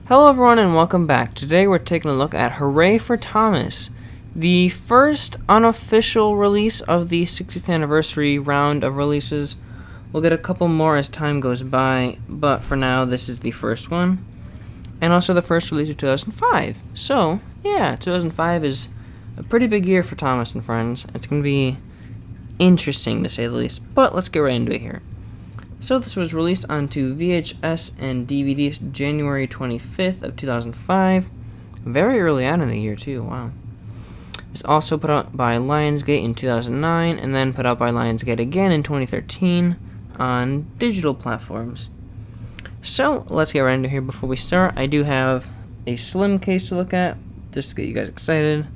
Hello everyone and welcome back. Today we're taking a look at Hooray for Thomas, the first unofficial release of the 60th anniversary round of releases. We'll get a couple more as time goes by, but for now this is the first one. And also the first release of 2005. So, yeah, 2005 is a pretty big year for Thomas and Friends. It's going to be interesting to say the least, but let's get right into it here. So this was released onto VHS and DVD January 25th of 2005. Very early on in the year too, wow. It was also put out by Lionsgate in 2009 and then put out by Lionsgate again in 2013 on digital platforms. So let's get right into here. Before we start, I do have a slim case to look at just to get you guys excited.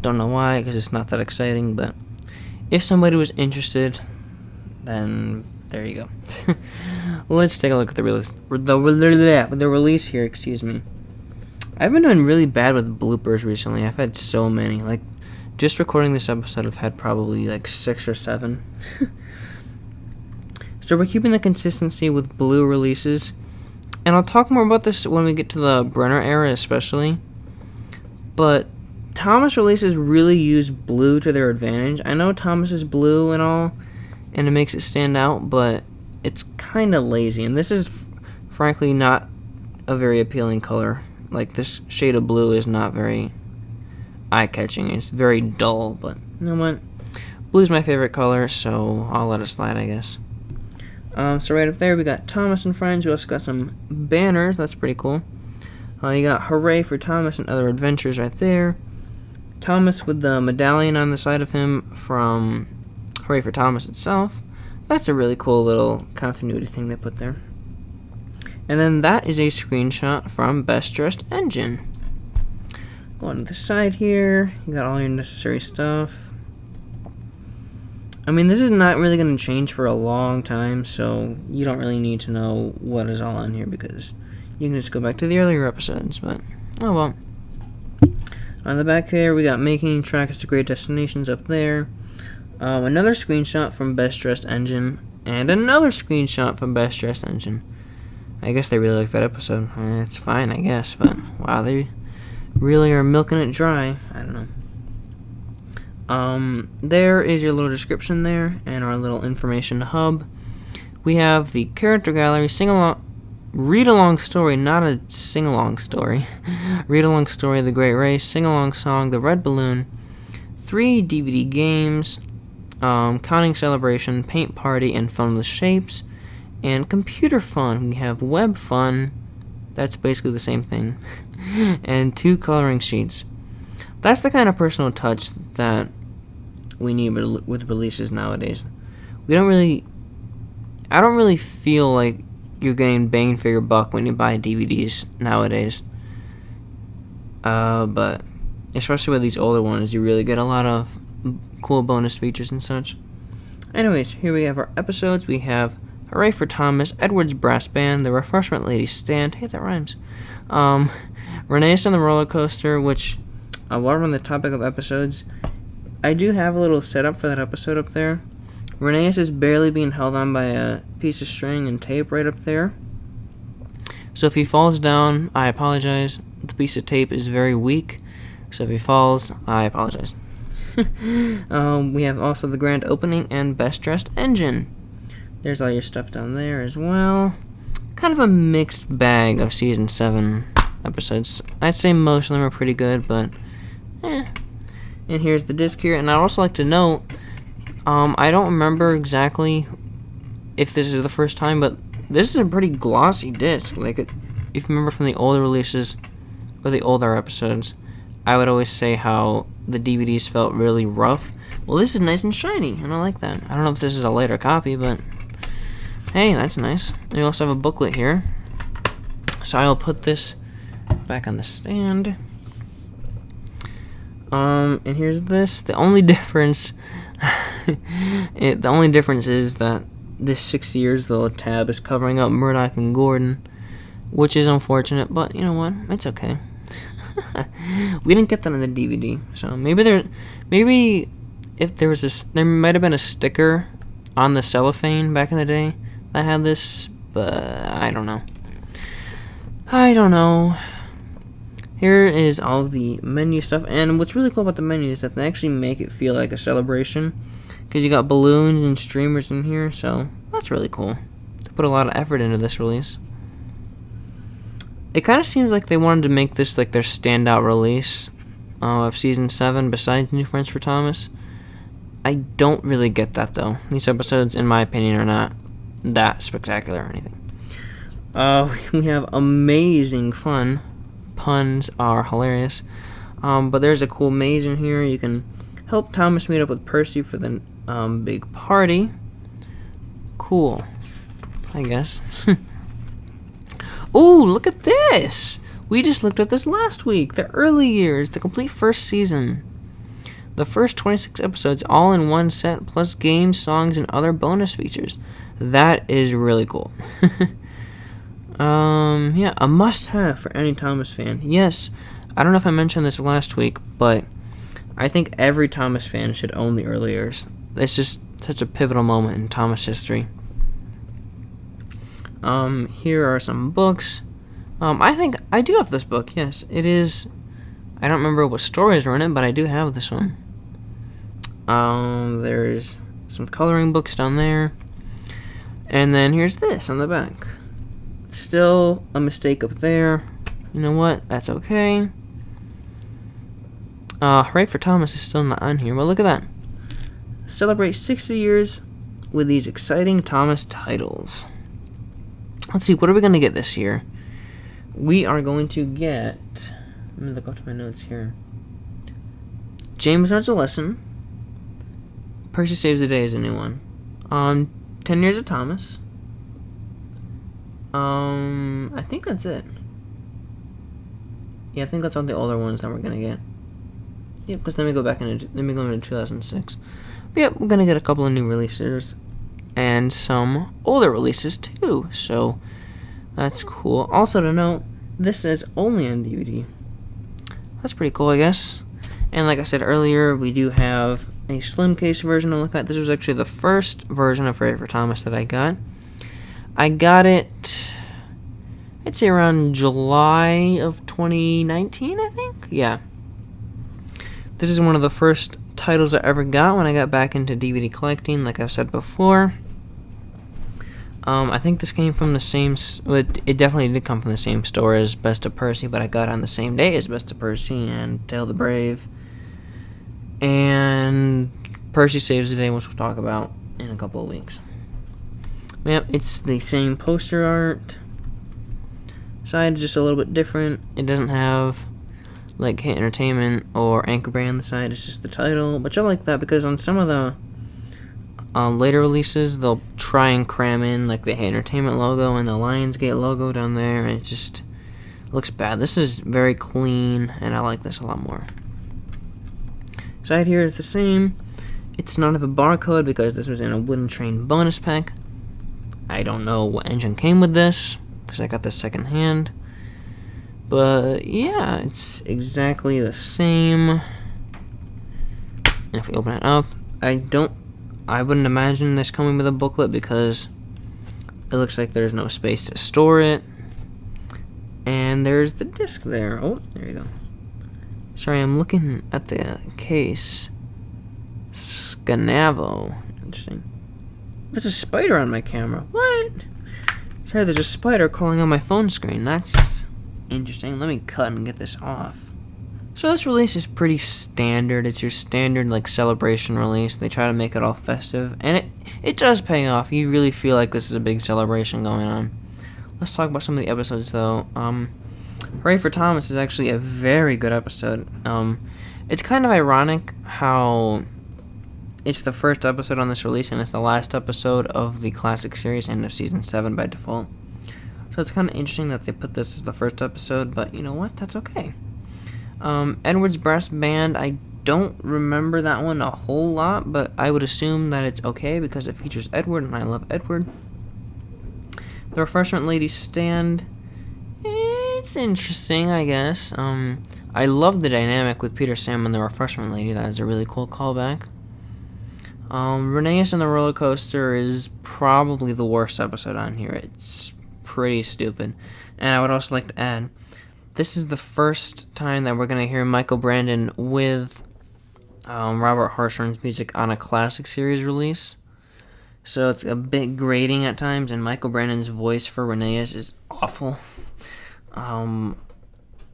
Don't know why, because it's not that exciting, but if somebody was interested, then there you go. Let's take a look at the release here, excuse me. I've been doing really bad with bloopers recently. I've had so many. Like, just recording this episode, I've had probably like 6 or 7. So we're keeping the consistency with blue releases. And I'll talk more about this when we get to the Brenner era especially. But Thomas releases really use blue to their advantage. I know Thomas is blue and all, and it makes it stand out, but it's kind of lazy. And this is, frankly, not a very appealing color. Like, this shade of blue is not very eye-catching. It's very dull, but you know what? Blue's my favorite color, so I'll let it slide, I guess. So right up there, we got Thomas and Friends. We also got some banners. That's pretty cool. You got Hooray for Thomas and Other Adventures right there. Thomas with the medallion on the side of him from Hooray for Thomas itself. That's a really cool little continuity thing they put there. And then that is a screenshot from Best Dressed Engine. Going to the side here, you got all your necessary stuff. I mean, this is not really going to change for a long time, so you don't really need to know what is all on here because you can just go back to the earlier episodes, but oh well. On the back here, we got Making Tracks to Great Destinations up there. Another screenshot from Best Dressed Engine, and another screenshot from Best Dressed Engine. I guess they really like that episode. It's fine, I guess, but wow, they really are milking it dry. I don't know. There is your little description there, and our little information hub. We have the character gallery, read-along story, not a sing-along story. Read-along story, The Great Race, sing-along song, The Red Balloon, 3 DVD games, counting celebration, paint party, and fun with shapes, and computer fun. We have web fun, that's basically the same thing, and 2 coloring sheets. That's the kind of personal touch that we need with releases nowadays. I don't really feel like you're getting bang for your buck when you buy DVDs nowadays. But especially with these older ones, you really get a lot of cool bonus features and such. Anyways, here we have our episodes. We have Hooray for Thomas, Edward's Brass Band, The Refreshment Lady Stand. Hey, that rhymes. Renee's on the Roller Coaster, which, while we're on the topic of episodes, I do have a little setup for that episode up there. Renee's is barely being held on by a piece of string and tape right up there. So if he falls down, I apologize. The piece of tape is very weak, so if he falls, I apologize. We have also the grand opening and Best Dressed Engine. There's all your stuff down there as well. Kind of a mixed bag of Season 7 episodes. I'd say most of them are pretty good, but And here's the disc here, and I'd also like to note, I don't remember exactly if this is the first time, but this is a pretty glossy disc. Like, if you remember from the older releases, or the older episodes, I would always say how the DVDs felt really rough. Well, this is nice and shiny, and I like that. I don't know if this is a later copy, but hey, that's nice. And we also have a booklet here. So I'll put this back on the stand. And here's this. The only difference, is that this 6 years, the little tab is covering up Murdoch and Gordon, which is unfortunate, but you know what? It's okay. We didn't get that on the DVD, so maybe if there was there might have been a sticker on the cellophane back in the day that had this, but I don't know. I don't know. Here is all of the menu stuff, and what's really cool about the menu is that they actually make it feel like a celebration, because you got balloons and streamers in here, so that's really cool. They put a lot of effort into this release. It kind of seems like they wanted to make this like their standout release of Season 7 besides New Friends for Thomas. I don't really get that, though. These episodes, in my opinion, are not that spectacular or anything. We have amazing fun. Puns are hilarious. But there's a cool maze in here. You can help Thomas meet up with Percy for the big party. Cool, I guess. Ooh, look at this! We just looked at this last week. The early years, the complete first season. The first 26 episodes all in one set, plus games, songs, and other bonus features. That is really cool. Yeah, a must-have for any Thomas fan. Yes, I don't know if I mentioned this last week, but I think every Thomas fan should own the early years. It's just such a pivotal moment in Thomas history. Here are some books. I think I do have this book, yes. It is, I don't remember what stories are in it, but I do have this one. There's some coloring books down there. And then here's this on the back. Still a mistake up there. You know what? That's okay. Hooray for Thomas is still not on here, but look at that. Celebrate 60 years with these exciting Thomas titles. Let's see, what are we going to get this year? We are going to get... Let me look up to my notes here. James Learns a Lesson. Percy Saves the Day is a new one. 10 Years of Thomas. I think that's it. Yeah, I think that's all the older ones that we're going to get. Yep, because then we go into 2006. But yep, we're going to get a couple of new releases. And some older releases too, so that's cool. Also to note, this is only on DVD. That's pretty cool, I guess. And like I said earlier, we do have a slim case version to look at. This was actually the first version of Hooray for Thomas that I got. I got it, I'd say around July of 2019, I think? Yeah. This is one of the first titles I ever got when I got back into DVD collecting, like I've said before. I think this came from the same... It definitely did come from the same store as Best of Percy, but I got it on the same day as Best of Percy and Tale the Brave. And Percy Saves the Day, which we'll talk about in a couple of weeks. Yep, it's the same poster art. Side is just a little bit different. It doesn't have like Hit Entertainment or Anchor Bay on the side. It's just the title. But I like that because on some of the later releases, they'll try and cram in like the Hit Entertainment logo and the Lionsgate logo down there, and it just looks bad. This is very clean, and I like this a lot more. Side here is the same. It's not of a barcode because this was in a Wooden Train bonus pack. I don't know what engine came with this because I got this second hand. But yeah, it's exactly the same. And if we open it up, I wouldn't imagine this coming with a booklet because it looks like there's no space to store it. And there's the disc there. Oh, there you go. Sorry, I'm looking at the case. Scanavo. Interesting. There's a spider on my camera. What? Sorry, there's a spider crawling on my phone screen. That's interesting. Let me cut and get this off. So this release is pretty standard. It's your standard like celebration release. They try to make it all festive, and it does pay off. You really feel like this is a big celebration going on. Let's talk about some of the episodes though. Hooray for Thomas is actually a very good episode. It's kind of ironic how it's the first episode on this release and it's the last episode of the classic series and of season 7 by default. So it's kind of interesting that they put this as the first episode, but you know what? That's okay. Edward's Brass Band, I don't remember that one a whole lot, but I would assume that it's okay because it features Edward, and I love Edward. The Refreshment Lady Stand, it's interesting, I guess. I love the dynamic with Peter, Sam, and the Refreshment Lady. That is a really cool callback. Rheneas and the Roller Coaster is probably the worst episode on here. It's pretty stupid. And I would also like to add, this is the first time that we're going to hear Michael Brandon with Robert Hartshorn's music on a classic series release. So it's a bit grating at times, and Michael Brandon's voice for Rheneas is awful.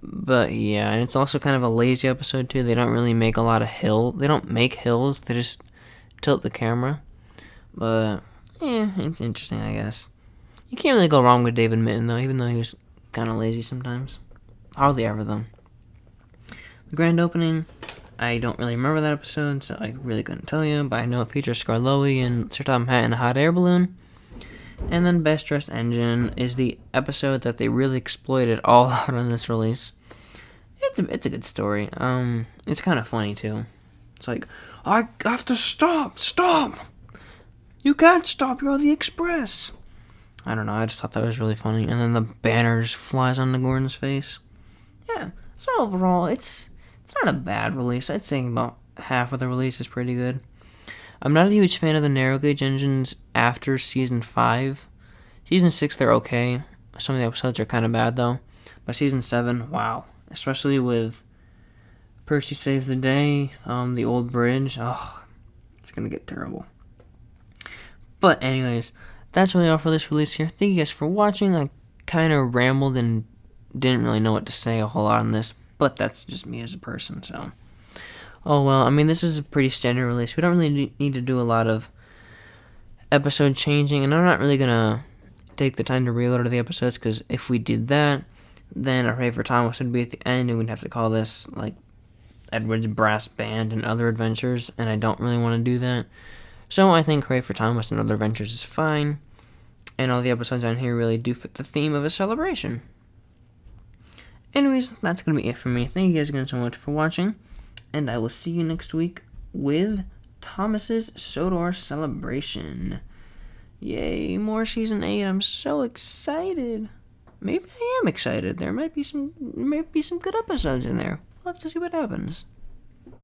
But yeah, and it's also kind of a lazy episode too. They don't really make a lot of they don't make hills, they just tilt the camera. But yeah, it's interesting, I guess. You can't really go wrong with David Mitton though, even though he was kind of lazy sometimes. Hardly ever though. The grand opening, I don't really remember that episode, so I really couldn't tell you, but I know it features Scarloey and Sir Topham Hatt in a hot air balloon. And then Best Dressed Engine is the episode that they really exploited all out on this release. It's a good story. It's kind of funny too. It's like, I have to stop! You can't stop, you're the Express! I don't know, I just thought that was really funny. And then the banner just flies onto Gordon's face. Yeah, so overall, it's not a bad release. I'd say about half of the release is pretty good. I'm not a huge fan of the narrow gauge engines after Season 5. Season 6, they're okay. Some of the episodes are kind of bad, though. By Season 7, wow. Especially with Percy Saves the Day, the old bridge. Oh, it's going to get terrible. But anyways, that's really all for this release here. Thank you guys for watching. I kind of rambled and didn't really know what to say a whole lot on this, but that's just me as a person, so. Oh well, I mean, this is a pretty standard release. We don't really need to do a lot of episode changing, and I'm not really going to take the time to reorder the episodes, because if we did that, then Hooray for Thomas would be at the end, and we'd have to call this, like, Edward's Brass Band and Other Adventures, and I don't really want to do that. So I think Hooray for Thomas and Other Adventures is fine, and all the episodes on here really do fit the theme of a celebration. Anyways, that's going to be it for me. Thank you guys again so much for watching, and I will see you next week with Thomas's Sodor Celebration. Yay, more Season 8. I'm so excited. Maybe I am excited. There might be some good episodes in there. We'll have to see what happens.